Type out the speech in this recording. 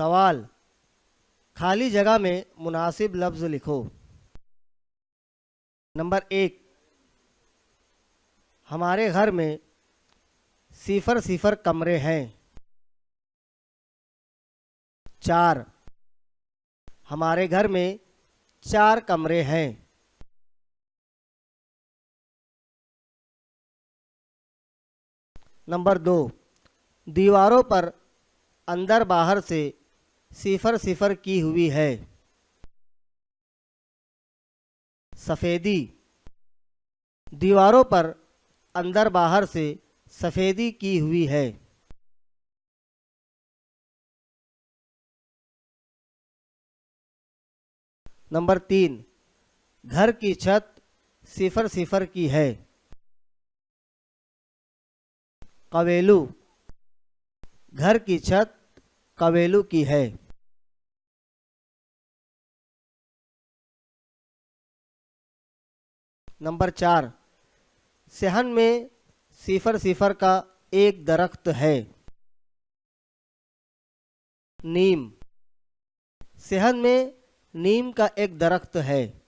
सवाल, खाली जगह में मुनासिब लफ्ज़ लिखो। नंबर 1, हमारे घर में 0 कमरे हैं। 4, हमारे घर में 4 कमरे हैं। नंबर 2, दीवारों पर अंदर बाहर से 0 की हुई है। सफ़ेदी, दीवारों पर अंदर बाहर से सफ़ेदी की हुई है। नंबर 3, घर की छत 0 की है। कवेलू, घर की छत कवेलू की है। नंबर 4, सेहन में 0 का एक दरख्त है। नीम, सेहन में नीम का एक दरख्त है।